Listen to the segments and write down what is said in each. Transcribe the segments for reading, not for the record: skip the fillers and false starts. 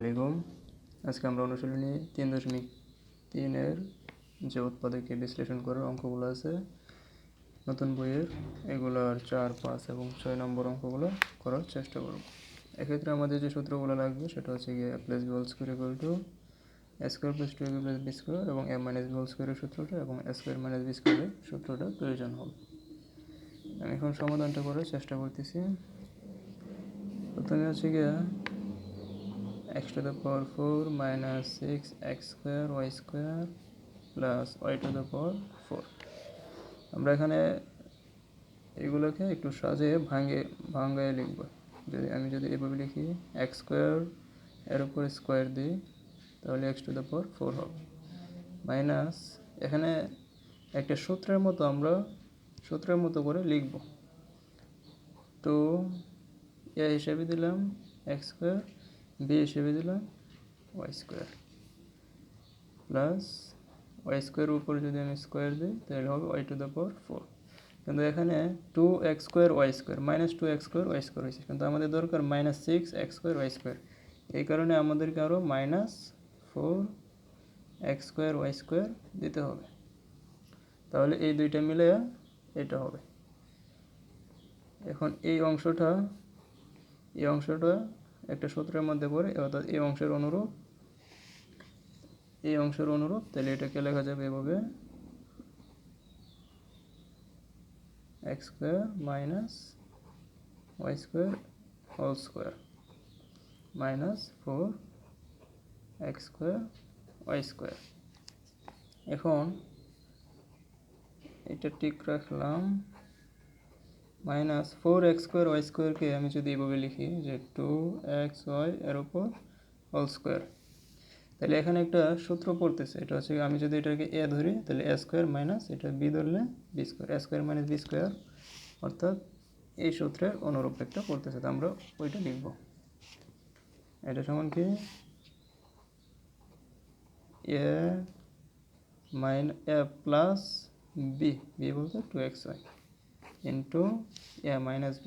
আলাইকুম। আজকে আমরা অনুশীলনী 3.3-এর যে উৎপাদকে বিশ্লেষণ করার অঙ্কগুলো আছে নতুন বইয়ের, এগুলোর 4, 5 এবং 6 নম্বর অঙ্কগুলো করার চেষ্টা করব। এক্ষেত্রে আমাদের যে সূত্রগুলো লাগবে সেটা হচ্ছে গিয়ে a plus b whole square equal to a square plus 2ab plus b square এবং a minus b whole square এর সূত্রটা এবং a square minus b square এর সূত্রটা প্রয়োজন হবে। আমি এখন সমাধানটা করার চেষ্টা করতেছি। প্রথমে হচ্ছে গিয়ে x to the power 4 minus 6x square y square plus y to the power 4। আমরা এখানে এগুলোকে একটু সাজিয়ে ভাঙায় লিখব। আমি যদি এভাবে লিখি x square এর উপর স্কোয়ার দিই তাহলে x to the power 4 হবে, মাইনাস এখানে একটা সূত্রের মতো করে লিখব। তো a হিসেবে দিলাম x square, b হিসেবে দিলাম y square plus y square উপর যদি আমি স্কোয়ার দিই তাহলে হবে y to the power 4। কিন্তু এখানে 2x square y square minus 2x square y square হয়েছে, কিন্তু আমাদের দরকার minus 6x square y square। এই কারণে আমাদেরকে আরও minus 4x square y square দিতে হবে। তাহলে এই দুইটা মিলে এটা হবে। এখন এই অংশটা একটা সূত্রের মধ্যে পড়ে, অর্থাৎ এই অংশের অনুরূপ, তাহলে এটাকে লেখা যাবে এভাবে x square minus y square whole square minus 4x square y square। এখন এটা ঠিক রাখলাম। মাইনাস 4x square y square-কে আমি যদি এভাবে লিখি যে 2xy এর উপর হোল স্কোয়ার, তাহলে এখানে একটা সূত্র পড়তেছে। এটা হচ্ছে আমি যদি এটাকে a ধরি তাহলে a স্কোয়ার মাইনাস এটা b ধরলে b square, a square minus b square, অর্থাৎ এই সূত্রের অনুরূপ একটা পড়তেছে। তো আমরা ওইটা লিখব। এটা সমান কি a প্লাস b বলতে 2xy into a minus b,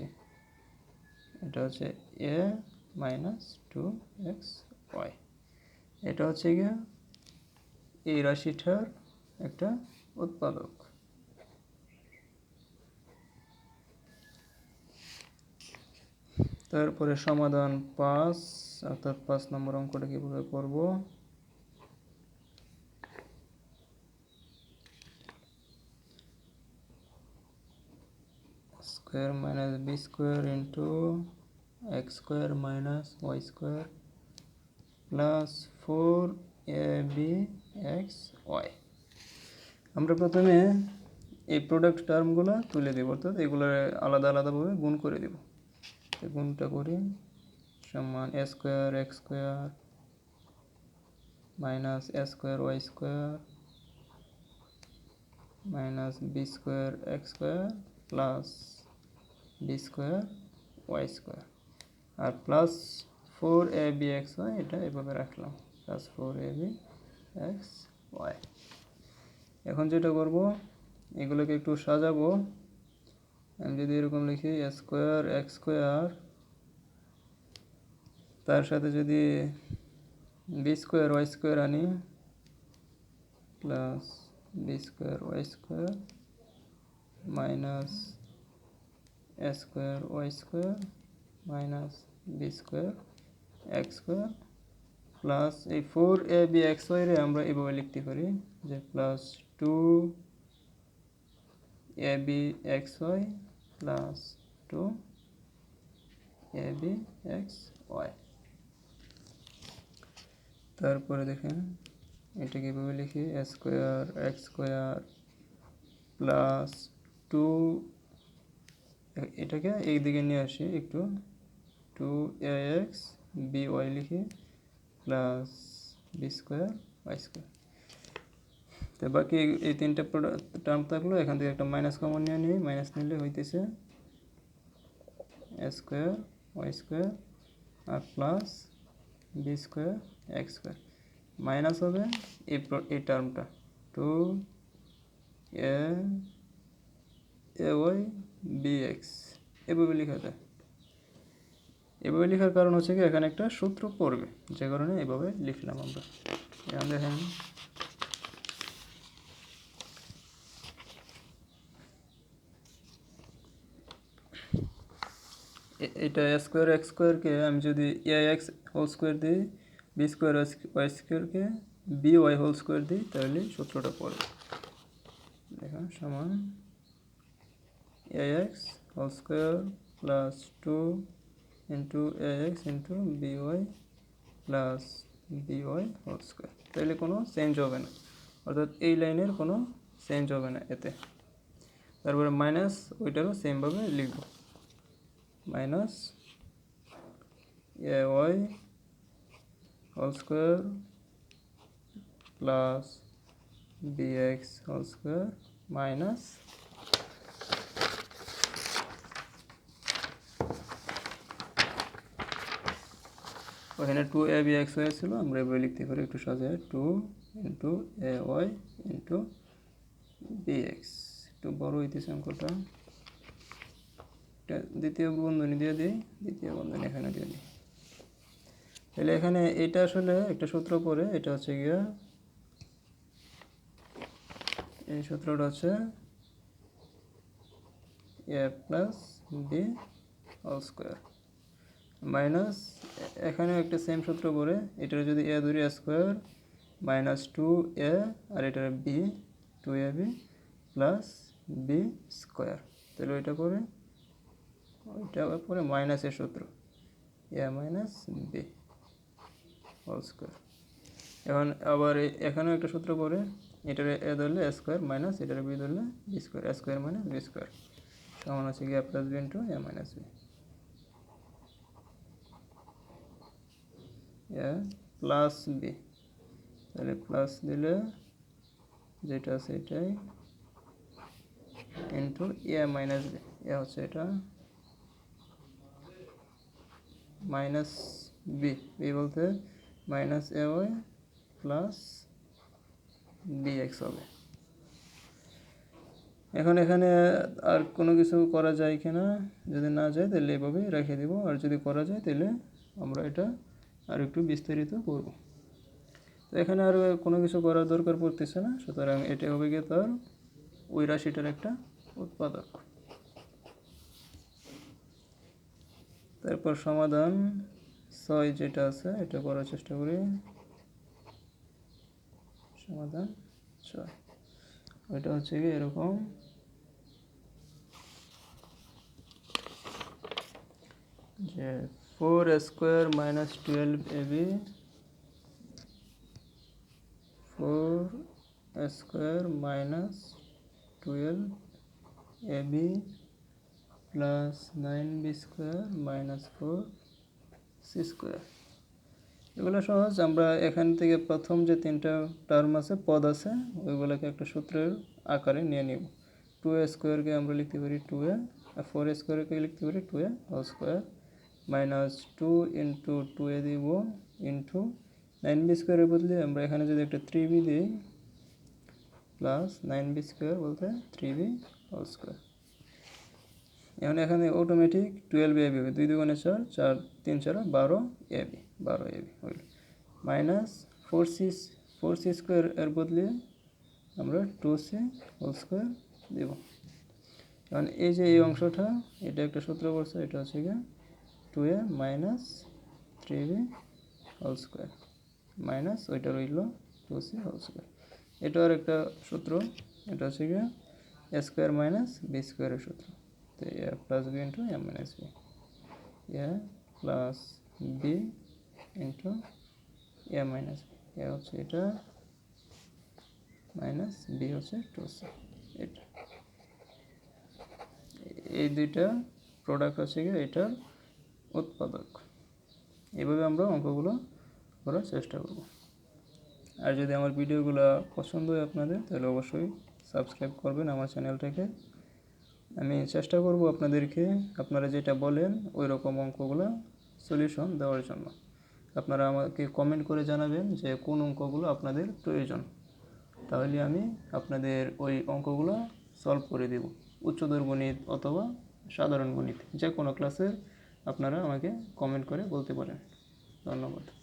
এটা হচ্ছে a মাইনাস 2xy। এটা হচ্ছে গিয়ে এই রাশিটার একটা উৎপাদক। তারপরে সমাধান 5, অর্থাৎ 5 নম্বর অঙ্কটা কীভাবে করব। Square minus B square into X square minus Y square plus 4abx(y)। আমরা প্রথমে এই প্রোডাক্ট টার্মগুলো তুলে দেব, অর্থাৎ এগুলো আলাদাভাবে গুণ করে দেব। গুণটা করি সমান a square x square minus a square Y square minus B square x square plus B square Y square আর প্লাস 4abxy, এটা এভাবে রাখলাম প্লাস 4abxy। এখন যেটা করব, এগুলোকে একটু সাজাবো। আমি যদি এরকম লিখি a স্কোয়ার এক্স স্কোয়ার, তার সাথে যদি বি স্কোয়ার ওয়াই স্কোয়ার আনি plus B square Y square minus A square Y square minus B square x square plus এই 4abxy রে আমরা এভাবে লিখতে পারি যে প্লাস 2abxy প্লাস 2abxy। তারপরে দেখেন এটাকে এভাবে লিখি a square x square plus 2, এটাকে এই দিকে নিয়ে আসি একটু, 2axby লিখি plus B square Y square. তো বাকি এই তিনটা টার্ম থাকলো, এখান থেকে একটা মাইনাস কমন নিয়ে নিই, মাইনাস নিলে হইতেছে এ স্কোয়ার ওয়াই স্কোয়ার আর plus B square x square, minus হবে এই টার্মটা 2ay bx, এভাবে লেখা যায়। এভাবে লেখার কারণ হচ্ছে কি এখানে একটা সূত্র পড়বে, যে কারণে এভাবে লিখলাম আমরা। এখন দেখেন এটা এ স্কোয়ার এক্স স্কোয়ারকে আমি যদি এ এক্স হোল স্কোয়ার দিই, বি স্কোয়ার ওয়াই স্কোয়ারকে বি ওয়াই হোল স্কোয়ার দিই, তাহলে সূত্রটা পড়বে। দেখেন সমান A X whole square plus 2 into A X into B Y plus B Y whole square. তাহলে কোনো চেঞ্জ হবে না, অর্থাৎ এই লাইনের কোনো চেঞ্জ হবে না এতে। তারপরে মাইনাস ওইটারও সেমভাবে লিখব, মাইনাস এ Y whole square plus B X whole square minus ওখানে 2ab(x, y) ছিল, আমরা এভাবে লিখতে পারি একটু সাজায় 2 into A Y into bx। একটু বড় হইতেছে অঙ্কটা, দ্বিতীয় বন্ধনী দিয়ে দিই, দ্বিতীয় বন্ধনী এখানে দিয়ে দিই। তাহলে এখানে এটা আসলে একটা সূত্র পড়ে, এটা হচ্ছে গিয়া এই সূত্রটা হচ্ছে A plus B whole square minus এখানে একটা সেম সূত্র পড়ে, এটার যদি এ ধরি স্কোয়ার মাইনাস 2a আর এটার B 2ab plus B square. তাহলে ওইটা করে ওইটা পরে মাইনাসের সূত্র a minus b whole square. এখন আবার এখানেও একটা সূত্র পড়ে, এটার এ ধরলে স্কোয়ার মাইনাস এটার বি ধরলে b square, square minus B square সমান আছে কি a plus b into a minus b. A plus b, তাহলে প্লাস দিলে যেটা আছে এটাই into a minus b, a হচ্ছে এটা মাইনাস বি, বি বলতে মাইনাস এ ওয়াই প্লাস বি এক্স হবে। এখন এখানে আর কোনো কিছু করা যায় কিনা, যদি না যায় তাহলে এভাবেই রেখে দিব, আর যদি করা যায় তাহলে আমরা এটা আর একটু বিস্তারিত করব। তো এখানে আর কোনো কিছু করার দরকার পড়তেছে না, সুতরাং এটা হবে গিয়ে তার ওই রাশিটার একটা উৎপাদক। তারপর সমাধান 6 যেটা আছে এটা করার চেষ্টা করি। সমাধান 6 ওইটা হচ্ছে কি এরকম, যে 4 square minus 12ab 4 square minus 12ab plus 9b square minus 4c square. এগুলো সহজ, আমরা এখান থেকে প্রথম যে তিনটা টার্ম আছে পদ আছে ওইগুলোকে একটা সূত্রের আকারে নিয়ে নিব। 2a স্কোয়ারকে আমরা লিখতে পারি 2a, আর 4 স্কোয়ারকে লিখতে পারি 2a whole square minus 2 into 2a দিব ইন্টু 9b স্কোয়ারের বদলে আমরা এখানে যদি একটা 3b দিই প্লাস 9b স্কোয়ার বলতে 3b হোল স্কোয়ার। এখন এখানে অটোমেটিক 12ab হবে, 2 2 4, 4 3 4 12ab, 12ab হইল মাইনাস 4c স্কোয়ার এর বদলে আমরা 2c হোল স্কোয়ার দেব। কারণ এই যে এই অংশটা এটা একটা সূত্র বলছে, এটা হচ্ছে গিয়ে 2a minus 3b whole square minus ওইটা রইল 2c হোল স্কোয়ার। এটা আর একটা সূত্র, এটা হচ্ছে গিয়ে এ স্কোয়ার মাইনাস বি স্কোয়ারের সূত্র, তো এ plus b into a minus b, a plus b into a minus b, a হচ্ছে এটা মাইনাস বি হচ্ছে 2c। এটা এই দুইটা প্রোডাক্ট হচ্ছে গিয়ে এটার উৎপাদক। এইভাবে আমরা অঙ্কগুলো করার চেষ্টা করব। আর যদি আমার ভিডিওগুলো পছন্দ হয় আপনাদের, তাহলে অবশ্যই সাবস্ক্রাইব করবেন আমার চ্যানেলটাকে। আমি চেষ্টা করব আপনাদেরকে আপনারা যেটা বলেন ওই রকম অঙ্কগুলো সলিউশন দেওয়ার জন্য। আপনারা আমাকে কমেন্ট করে জানাবেন যে কোন অঙ্কগুলো আপনাদের প্রয়োজন, তাহলে আমি আপনাদের ওই অঙ্কগুলো সলভ করে দেব। উচ্চতর গণিত অথবা সাধারণ গণিত যে কোনো ক্লাসের আপনারা আমাকে কমেন্ট করে বলতে পারেন। ধন্যবাদ।